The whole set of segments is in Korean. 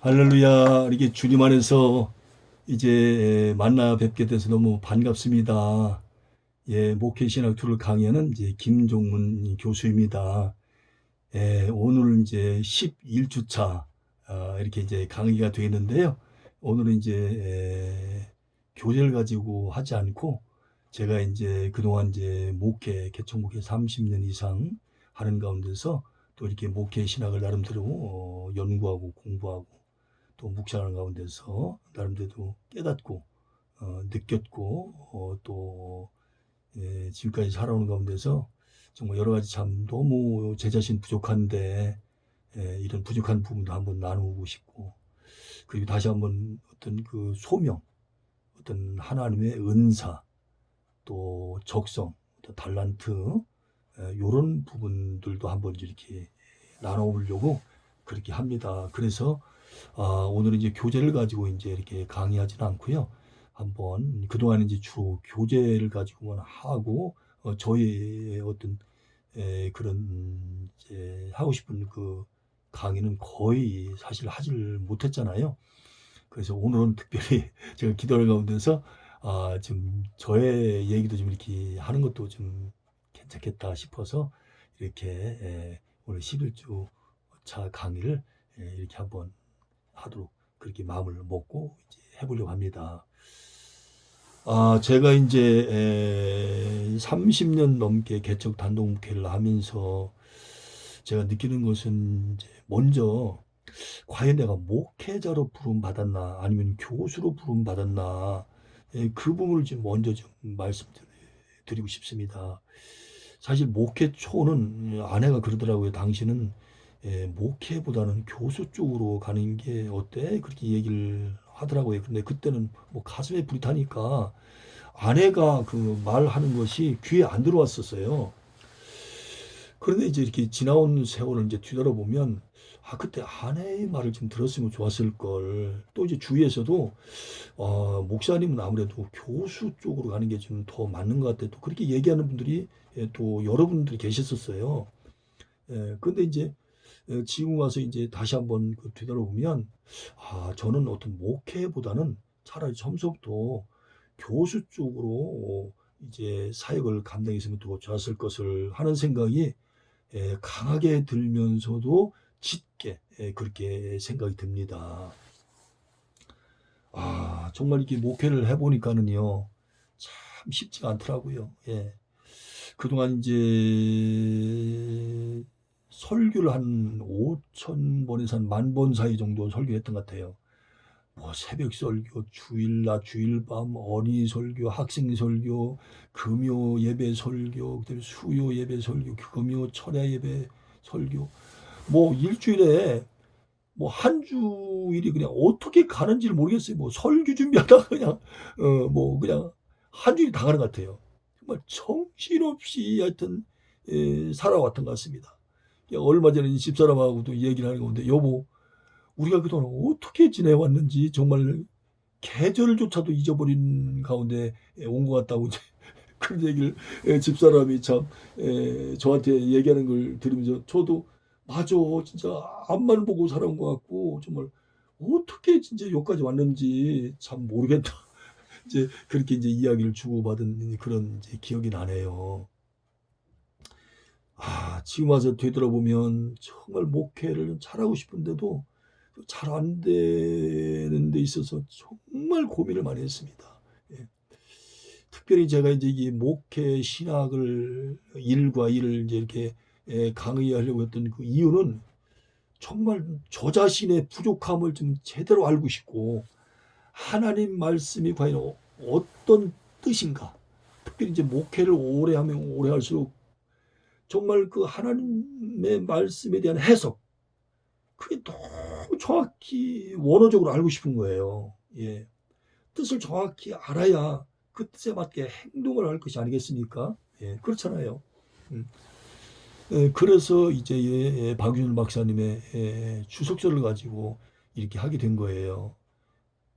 할렐루야. 이렇게 주님 안에서 이제 만나 뵙게 돼서 너무 반갑습니다. 예, 목회신학 투를 강의하는 이제 김종문 교수입니다. 예, 오늘은 이제 11주차 이렇게 이제 강의가 되는데요. 오늘은 이제 교재를 가지고 하지 않고 제가 이제 그동안 이제 개척 목회 30년 이상 하는 가운데서 또 이렇게 목회 신학을 나름대로 연구하고 공부하고 또 묵상하는 가운데서 나름대로 깨닫고 느꼈고 또 지금까지 살아오는 가운데서 정말 여러 가지 참 너무 제 자신 부족한데 이런 부족한 부분도 한번 나누고 싶고, 그리고 다시 한번 어떤 그 소명, 어떤 하나님의 은사, 또 적성, 또 달란트, 이런 부분들도 한번 이렇게 나눠보려고 그렇게 합니다. 그래서 오늘은 이제 교재를 가지고 이제 이렇게 강의하지는 않고요. 한번 그동안 이제 주로 교재를 가지고만 하고 저의 어떤 그런 이제 하고 싶은 그 강의는 거의 사실 하질 못했잖아요. 그래서 오늘은 특별히 제가 기도를 가운데서 좀 저의 얘기도 좀 이렇게 하는 것도 좀 괜찮겠다 싶어서 이렇게 오늘 11주 차 강의를 이렇게 한번 하도록 그렇게 마음을 먹고 이제 해보려고 합니다. 제가 이제 30년 넘게 개척 단독 목회를 하면서 제가 느끼는 것은 이제 먼저 과연 내가 목회자로 부름 받았나 아니면 교수로 부름 받았나, 그 부분을 좀 먼저 좀 말씀드리고 싶습니다. 사실 목회 초는 아내가 그러더라고요. 당신은 목회보다는 교수 쪽으로 가는 게 어때? 그렇게 얘기를 하더라고요. 근데 그때는 뭐 가슴에 불이 타니까 아내가 그 말하는 것이 귀에 안 들어왔었어요. 그런데 이제 이렇게 지나온 세월을 이제 뒤돌아보면 그때 아내의 말을 좀 들었으면 좋았을 걸. 또 이제 주위에서도 목사님은 아무래도 교수 쪽으로 가는 게 좀 더 맞는 것 같아. 또 그렇게 얘기하는 분들이 또 여러분들이 계셨었어요. 근데 이제 지금 와서 이제 다시 한번 그 되돌아보면 저는 어떤 목회보다는 차라리 처음부터 교수 쪽으로 이제 사역을 감당했으면 더 좋았을 것을 하는 생각이 강하게 들면서도 짙게 그렇게 생각이 듭니다. 정말 이렇게 목회를 해보니까는요, 참 쉽지가 않더라고요. 예. 그동안 이제 설교를 한 5천 번에서 한 10,000번 사이 정도 설교했던 것 같아요. 뭐 새벽 설교, 주일날, 주일밤, 어린이 설교, 학생 설교, 금요 예배 설교, 그다음에 수요 예배 설교, 금요 철야 예배 설교. 뭐 일주일에 뭐 한 주일이 그냥 어떻게 가는지를 모르겠어요. 뭐 설교 준비하다가 그냥 뭐 그냥 한 주일이 다 가는 것 같아요. 정말 정신없이 하여튼 살아왔던 것 같습니다. 얼마 전에 집사람하고도 얘기를 하는 건데, 여보, 우리가 그동안 어떻게 지내왔는지 정말 계절조차도 잊어버린 가운데 온 것 같다고 이제 그런 얘기를 집사람이 참 저한테 얘기하는 걸 들으면서 저도 맞아, 진짜 앞만 보고 살아온 것 같고 정말 어떻게 진짜 여기까지 왔는지 참 모르겠다. 이제 그렇게 이제 이야기를 주고받은 그런 이제 기억이 나네요. 지금 와서 되돌아보면 정말 목회를 잘하고 싶은데도 잘 안 되는 데 있어서 정말 고민을 많이 했습니다. 예. 특별히 제가 이제 이 목회 신학을 일과 일을 이제 이렇게 강의하려고 했던 그 이유는 정말 저 자신의 부족함을 좀 제대로 알고 싶고, 하나님 말씀이 과연 어떤 뜻인가. 특별히 이제 목회를 오래 하면 오래 할수록 정말 그 하나님의 말씀에 대한 해석, 그게 너무 정확히 원어적으로 알고 싶은 거예요. 예. 뜻을 정확히 알아야 그 뜻에 맞게 행동을 할 것이 아니겠습니까? 예, 그렇잖아요. 음. 그래서 이제 박윤일 박사님의 주석서를 가지고 이렇게 하게 된 거예요.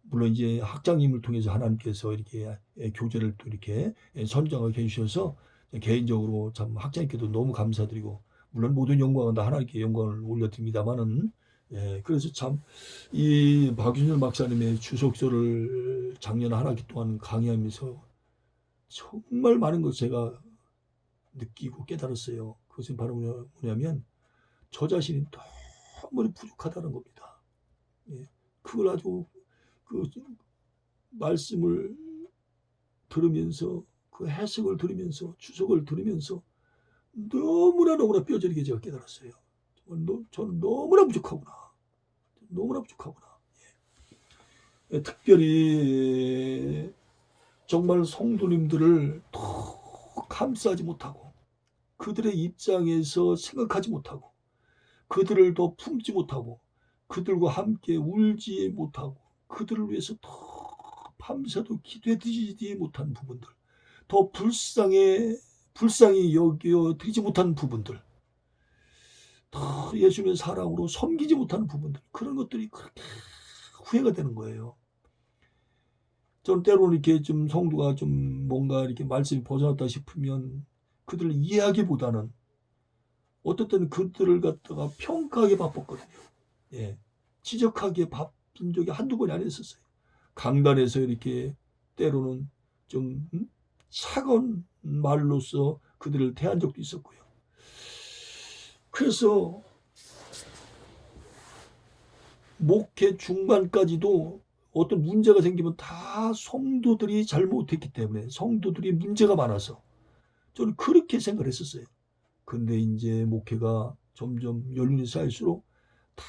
물론 이제 학장님을 통해서 하나님께서 이렇게 교재를 또 이렇게 선정하게 해주셔서 개인적으로 참 학장님께도 너무 감사드리고, 물론 모든 영광은 다 하나님께 영광을 올려드립니다만은 예, 그래서 참 이 박윤철 박사님의 주석서를 작년 한 학기 동안 강의하면서 정말 많은 것을 제가 느끼고 깨달았어요. 그것은 바로 뭐냐면 저 자신이 너무 부족하다는 겁니다. 예, 그걸 아주 그 말씀을 들으면서 그 해석을 들으면서 주석을 들으면서 너무나 뼈저리게 제가 깨달았어요. 저는 너무나 부족하구나. 너무나 부족하구나. 예, 특별히 정말 성도님들을 더 감싸지 못하고 그들의 입장에서 생각하지 못하고 그들을 더 품지 못하고 그들과 함께 울지 못하고 그들을 위해서 더 밤새도 기도해드리지 못한 부분들, 더 불쌍히 여겨드리지 못한 부분들, 더 예수님의 사랑으로 섬기지 못하는 부분들, 그런 것들이 그렇게 후회가 되는 거예요. 저는 때로는 이렇게 좀 성도가 좀 뭔가 이렇게 말씀이 벗어났다 싶으면 그들을 이해하기보다는 어떨 때는 그들을 갖다가 평가하기에 바빴거든요. 예. 지적하기에 바쁜 적이 한두 번이 아니었어요. 강단에서 이렇게 때로는 좀 차가운 말로써 그들을 대한 적도 있었고요. 그래서 목회 중반까지도 어떤 문제가 생기면 다 성도들이 잘못했기 때문에 성도들이 문제가 많아서 저는 그렇게 생각을 했었어요. 근데 이제 목회가 점점 연륜이 쌓일수록 다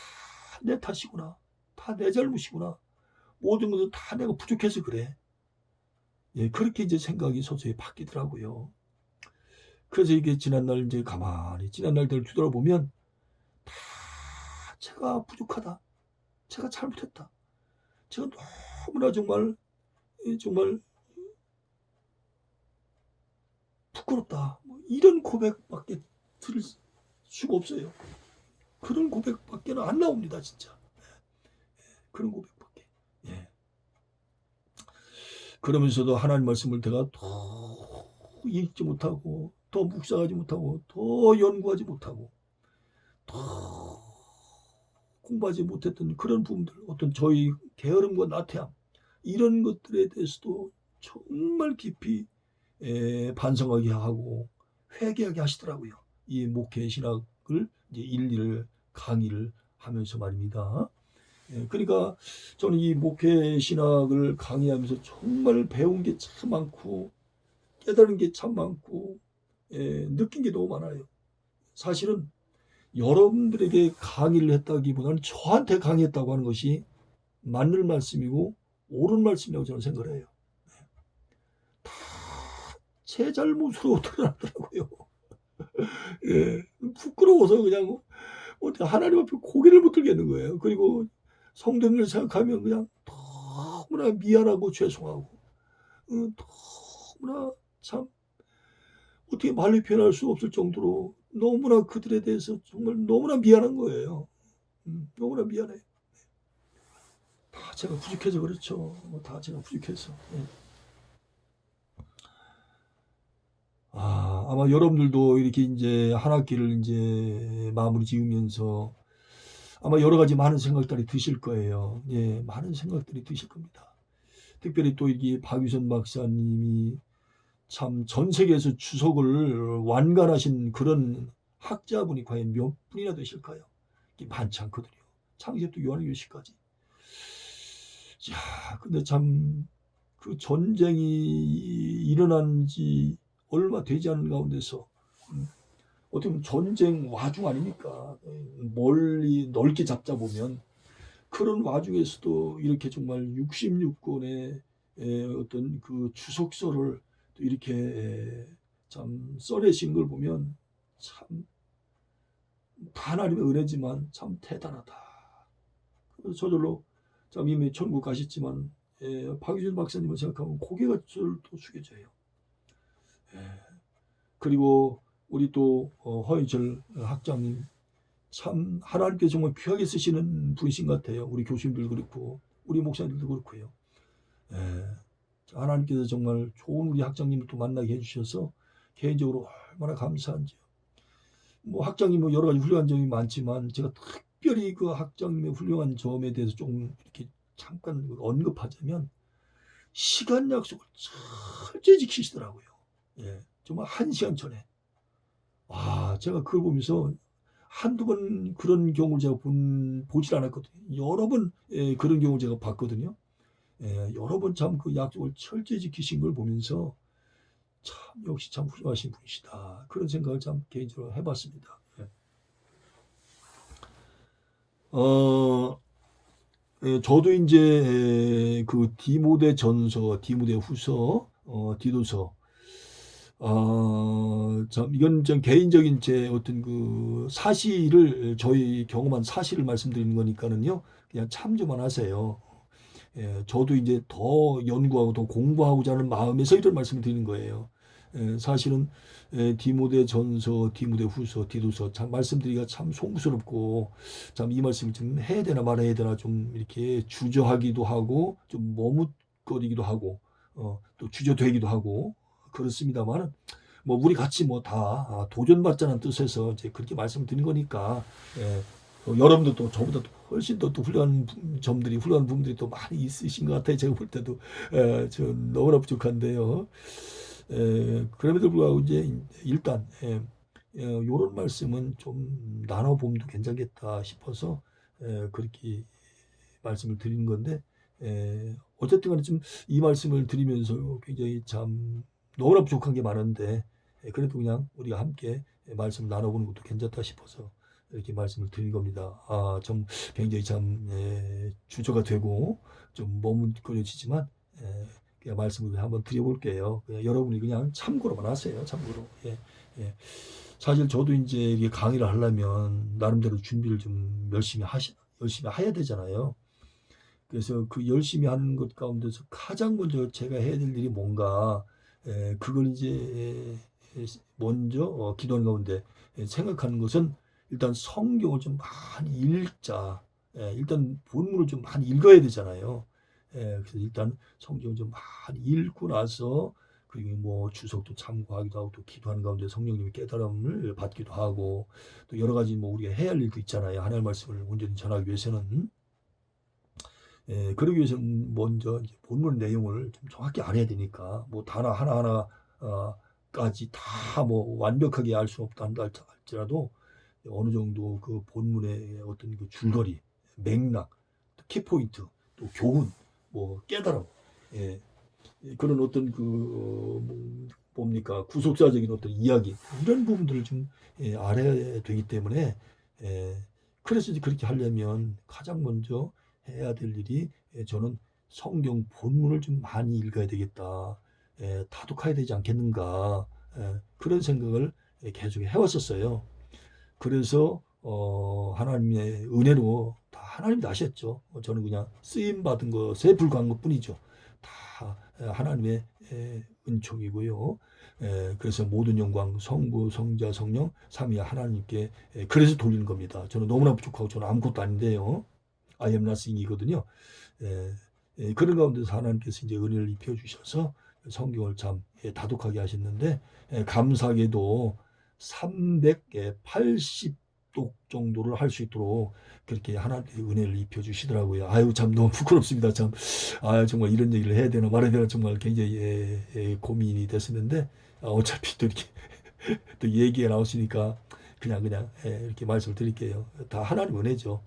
내 탓이구나. 다 내 잘못이구나. 모든 것은 다 내가 부족해서 그래. 예, 그렇게 이제 생각이 서서히 바뀌더라고요. 그래서 이게 지난날 이제 가만히 지난날들을 뒤돌아보면 다 제가 부족하다. 제가 잘못했다. 제가 너무나 정말 부끄럽다. 뭐 이런 고백밖에 들을 수가 없어요. 그런 고백밖에는 안 나옵니다, 진짜. 그런 고백밖에. 예. 그러면서도 하나님 말씀을 제가 더 읽지 못하고, 더 묵상하지 못하고, 더 연구하지 못하고, 더 공부하지 못했던 그런 부분들, 어떤 저희 게으름과 나태함, 이런 것들에 대해서도 정말 깊이 반성하게 하고 회개하게 하시더라고요. 이 목회 신학을 이제 일일을 강의를 하면서 말입니다. 예, 그러니까 저는 이 목회 신학을 강의하면서 정말 배운 게 참 많고 깨달은 게 참 많고 느낀 게 너무 많아요. 사실은 여러분들에게 강의를 했다기보다는 저한테 강의했다고 하는 것이 맞는 말씀이고 옳은 말씀이라고 저는 생각을 해요. 다 제 잘못으로 드러나더라고요. 예, 부끄러워서 그냥 어떻게 하나님 앞에 고개를 못 들겠는 거예요. 그리고 성도님을 생각하면 그냥 너무나 미안하고 죄송하고 너무나 참 어떻게 말로 표현할 수 없을 정도로 너무나 그들에 대해서 정말 너무나 미안한 거예요. 너무나 미안해. 다 제가 부족해서 그렇죠. 다 제가 부족해서. 예. 아마 여러분들도 이렇게 이제 한 학기를 이제 마무리 지으면서 아마 여러 가지 많은 생각들이 드실 거예요. 예, 많은 생각들이 드실 겁니다. 특별히 또 이게 박유선 박사님이 참 전 세계에서 주석을 완간하신 그런 학자분이 과연 몇 분이나 되실까요? 이게 많지 않거든요. 창세부터 요한계시까지. 야, 근데 참 그 전쟁이 일어난 지 얼마 되지 않은 가운데서 어떻게 보면 전쟁 와중 아닙니까? 멀리 넓게 잡자 보면 그런 와중에서도 이렇게 정말 66권의 어떤 그 주석서를 또 이렇게 참 써내신 걸 보면 참 하나님의 은혜지만 참 대단하다. 그래서 저절로 참 이미 천국 가셨지만 박유준 박사님을 생각하면 고개가 저절로 숙여져요. 예. 그리고 우리 또 허인철 학장님 참 하나님께 정말 귀하게 쓰시는 분이신 것 같아요. 우리 교수님들 그렇고 우리 목사님들도 그렇고요. 예. 하나님께서 정말 좋은 우리 학장님을 또 만나게 해주셔서 개인적으로 얼마나 감사한지요. 뭐 학장님 뭐 여러 가지 훌륭한 점이 많지만 제가 특별히 그 학장님의 훌륭한 점에 대해서 좀 이렇게 잠깐 언급하자면 시간 약속을 철저히 지키시더라고요. 예, 정말 1시간 전에. 제가 그걸 보면서 한두 번 그런 경우를 제가 보질 않았거든요. 여러 번 그런 경우를 제가 봤거든요. 여러 번 참 그 약속을 철저히 지키신 걸 보면서 참 역시 참 훌륭하신 분이시다. 그런 생각을 참 개인적으로 해봤습니다. 예. 어, 저도 이제 그 디모데 전서, 디모데 후서, 디도서, 참 이건 좀 개인적인 제 어떤 그 사실을 저희 경험한 사실을 말씀드리는 거니까는요. 그냥 참조만 하세요. 저도 이제 더 연구하고 더 공부하고자 하는 마음에서 이런 말씀을 드리는 거예요. 사실은 디모데 전서, 디모데 후서, 디도서 참 말씀드리기가 참 송구스럽고 참 이 말씀을 좀 해야 되나 말아야 되나 좀 이렇게 주저하기도 하고 좀 머뭇거리기도 하고 또 주저되기도 하고 그렇습니다만 뭐 우리 같이 뭐 다 도전받자는 뜻에서 이제 그렇게 말씀을 드린 거니까 여러분도 또 저보다 또 훨씬 더 또 훌륭한 점들이 훌륭한 부분들이 또 많이 있으신 것 같아요. 제가 볼 때도 저 너무나 부족한데요. 그럼에도 불구하고 이제 일단 요런 말씀은 좀 나눠보면 괜찮겠다 싶어서 그렇게 말씀을 드리는 건데 어쨌든 간에 좀 이 말씀을 드리면서 굉장히 참 너무나 부족한 게 많은데 그래도 그냥 우리가 함께 말씀 나눠보는 것도 괜찮다 싶어서 이렇게 말씀을 드린 겁니다. 좀 굉장히 참 주저가 되고 좀 머뭇거려지지만 그냥 말씀을 한번 드려볼게요. 그냥 여러분이 그냥 참고로만 하세요. 참고로. 예. 사실 저도 이제 이게 강의를 하려면 나름대로 준비를 좀 열심히 해야 되잖아요. 그래서 그 열심히 하는 것 가운데서 가장 먼저 제가 해야 될 일이 뭔가 그걸 이제 먼저 기도하는 가운데 생각하는 것은 일단 성경을 좀 많이 읽자. 일단 본문을 좀 많이 읽어야 되잖아요. 그래서 일단 성경을 좀 많이 읽고 나서 그리고 뭐 주석도 참고하기도 하고 또 기도하는 가운데 성령님의 깨달음을 받기도 하고 또 여러 가지 뭐 우리가 해야 할 일도 있잖아요. 하나님의 말씀을 온전히 전하기 위해서는 그러기 위해서 먼저 이제 본문 내용을 좀 정확히 알아야 되니까 뭐 단어 하나하나 까지 다 뭐 완벽하게 알 수 없다 한다 할지라도 어느 정도 그 본문의 어떤 그 줄거리, 맥락, 키포인트, 또 교훈, 뭐 깨달음, 예, 그런 어떤 그 뭡니까 구속사적인 어떤 이야기 이런 부분들을 좀 알아야 되기 때문에 예, 그래서 이제 그렇게 하려면 가장 먼저 해야 될 일이 저는 성경 본문을 좀 많이 읽어야 되겠다. 다독해야 되지 않겠는가. 그런 생각을 계속 해왔었어요. 그래서 하나님의 은혜로 다 하나님이 아셨죠. 저는 그냥 쓰임 받은 것에 불과한 것뿐이죠. 다 하나님의 은총이고요. 그래서 모든 영광 성부, 성자, 성령, 삼위 하나님께 그래서 돌리는 겁니다. 저는 너무나 부족하고 저는 아무것도 아닌데요. I am nothing이거든요. 그런 가운데서 하나님께서 이제 은혜를 입혀 주셔서 성경을 참 다독하게 하셨는데 감사하게도 380독 정도를 할 수 있도록 그렇게 하나님의 은혜를 입혀 주시더라고요. 아유 참 너무 부끄럽습니다. 참 정말 이런 얘기를 해야 되나 말아야 되나 정말 굉장히 고민이 됐었는데 어차피 또 이렇게 또 얘기가 나오시니까 그냥 이렇게 말씀을 드릴게요. 다 하나님 은혜죠.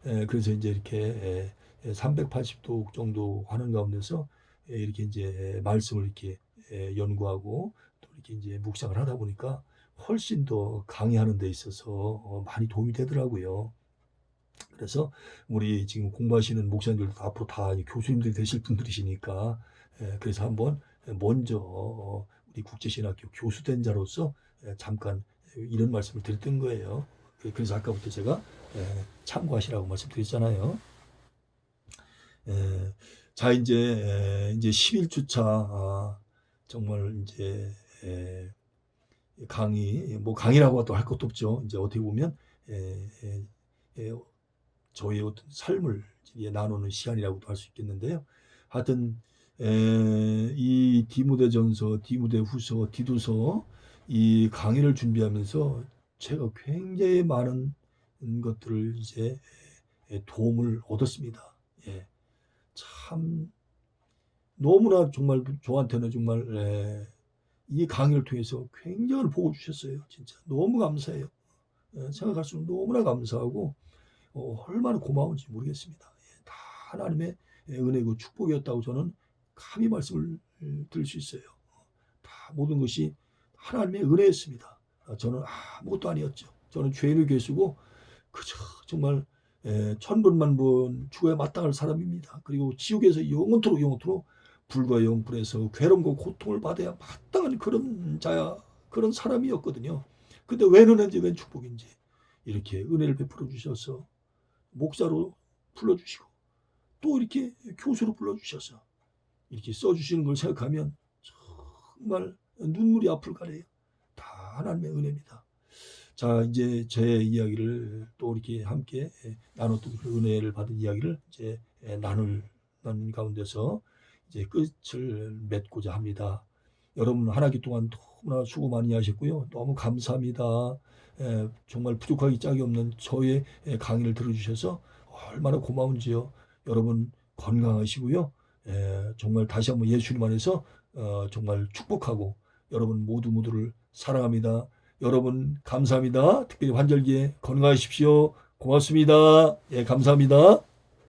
그래서 이제 이렇게 380독 정도 하는 가운데서 이렇게 이제 말씀을 이렇게 연구하고 또 이렇게 이제 묵상을 하다 보니까 훨씬 더 강의하는 데 있어서 많이 도움이 되더라고요. 그래서 우리 지금 공부하시는 목사님들도 앞으로 다 교수님들이 되실 분들이시니까 그래서 한번 먼저 우리 국제신학교 교수된 자로서 잠깐 이런 말씀을 드렸던 거예요. 그래서 아까부터 제가 참고하시라고 말씀드렸잖아요. 자 이제 11주차 정말 이제 강의라고 또 할 것도 없죠. 이제 어떻게 보면 저의 어떤 삶을 나누는 시간이라고도 할 수 있겠는데요. 하여튼 이 디모데전서, 디모데후서, 디도서 이 강의를 준비하면서 제가 굉장히 많은 것들을 이제 도움을 얻었습니다. 예, 참 너무나 정말 저한테는 정말 이 강의를 통해서 굉장한 복을 주셨어요. 진짜 너무 감사해요. 생각할수록 너무나 감사하고 얼마나 고마운지 모르겠습니다. 다 하나님의 은혜고 축복이었다고 저는 감히 말씀을 드릴 수 있어요. 다 모든 것이 하나님의 은혜였습니다. 저는 아무것도 아니었죠. 저는 죄를 괴수고 그저 정말 천번만번 죽어야 마땅할 사람입니다. 그리고 지옥에서 영원토록 불과 영불에서 괴로움과 고통을 받아야 마땅한 그런 자야, 그런 사람이었거든요. 근데 웬 은혜인지 웬 축복인지 이렇게 은혜를 베풀어 주셔서 목사로 불러주시고 또 이렇게 교수로 불러주셔서 이렇게 써주시는 걸 생각하면 정말 눈물이 앞을 가려요. 다 하나님의 은혜입니다. 자, 이제 제 이야기를 또 이렇게 함께 나눴던 그 은혜를 받은 이야기를 이제 나누는 가운데서 이제 끝을 맺고자 합니다. 여러분 한 학기 동안 너무나 수고 많이 하셨고요. 너무 감사합니다. 정말 부족하기 짝이 없는 저의 강의를 들어주셔서 얼마나 고마운지요. 여러분 건강하시고요. 정말 다시 한번 예수님 안에서 정말 축복하고 여러분 모두를 사랑합니다. 여러분 감사합니다. 특별히 환절기에 건강하십시오. 고맙습니다. 예, 감사합니다.